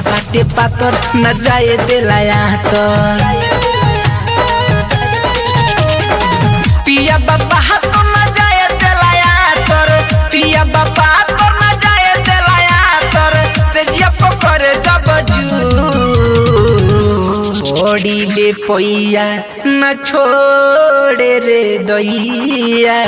पिया बाटे पातर न जाए दिलाया तो पिया बाबा हाथ न जाए दिलाया तोर पिया बाबा हाथ न जाए दिलाया तोर से जिया पकड़ जब ओडी ले पोइया न छोड़े रे दैया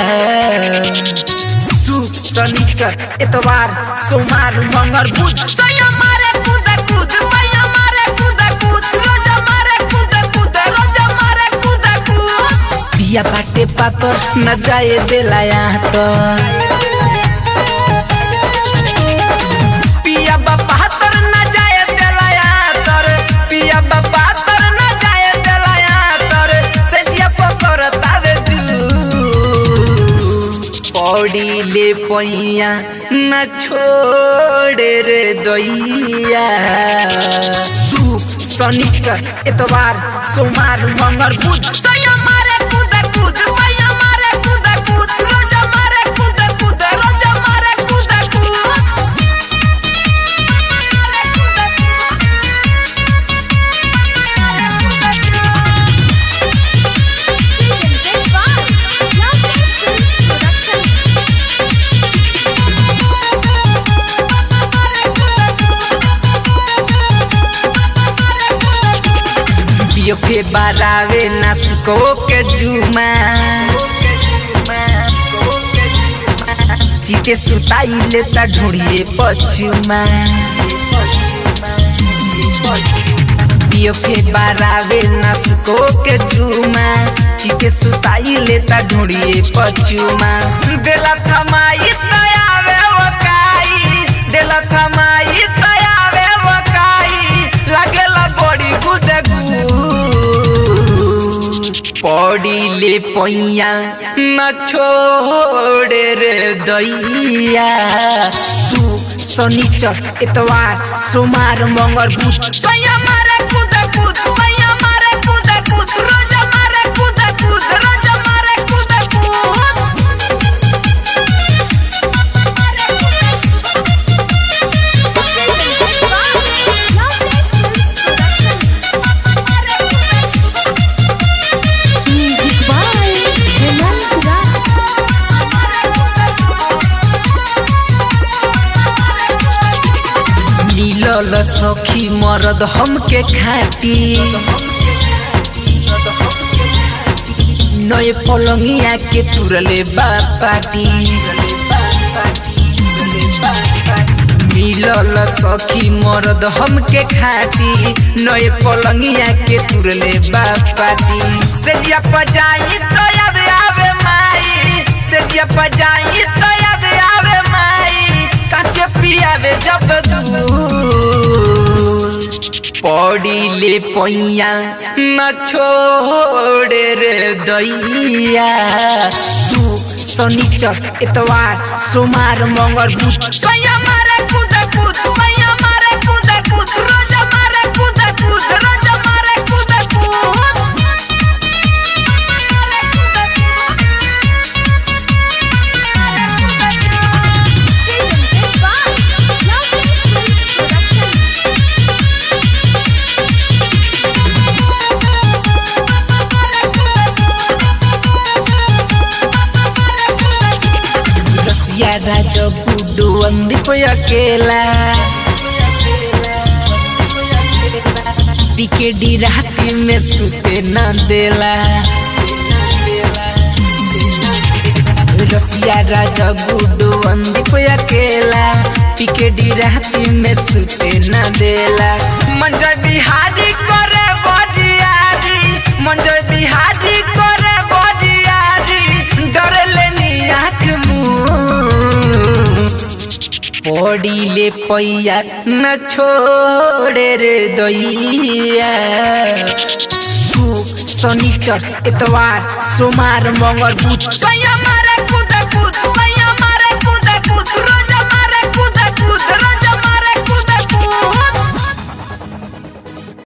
शनिचर इतवार सोमवार मंगल बुध सैया मारे कूद कूद सैया मारे कूद कूद रोजा मारे कूद कूद रोजा मारे कूद कूद पिया बाटे पातर न जाए दिलाया तो पिया बाबा हातर न जाए दिलाया तर पिया बाबा हातर न जाए दिलाया तर से जिया पकड़ तावे पौड़ी ले पैया न छोड़े रे दैया शनिचर इतवार सोमवार मंगल बुध सैया मारे कूद कूद सैया मारे कूद कूद रोजा मारे कूद कूद रोजा मारे कूद कूद के बारावे नासुको के जुमा चीते सुताई लेता ढूंढिए पचुमा पियो के बारावे नासुको के जुमा चीते सुताई लेता ढूंढिए पचुमा देला थमाई तयावे वकाई देला थमाई तयावे वकाई लागेला बड़ी गुदे पौड़ी ले पैया न छोड़े रे दैया शनिचर इतवार सोमवार मंगल बुध सैया मारे कूद कूद सैया मारे कूद कूद रोजा मारे कूद कूद रोजा मारे कूद कूद नीलल सखी मरद हमके खाटी नए पलंगिया के तुरले बापाटी नीलल सखी मरद हमके खाटी नए पलंगिया के तुरले बापाटी से जिया पजाई तो याद आवे माई से जिया पजाई तो याद आवे माई काचे पियावे जब पौड़ी ले पैया न छोड़े रे दैया शनिचर इतवार सोमवार मंगल बुध सैया मारे कूद कूद सैया मारे कूद कूद रोजा मारे कूद कूद रोजा मारे कूद कूद राजा गुड्डू अंदीप अकेला बिकेडी राती में सुते न देला रसिया राजा गुड्डू अंदीप अकेला बिकेडी राती में सुते न देला मंजय बिहारी करे बडियारी मंजय बिहारी करे बडियारी डरे लेनी आँख पौड़ी ले पैया न छोड़े रे दैया शनिचर इतवार सोमवार मंगल बुध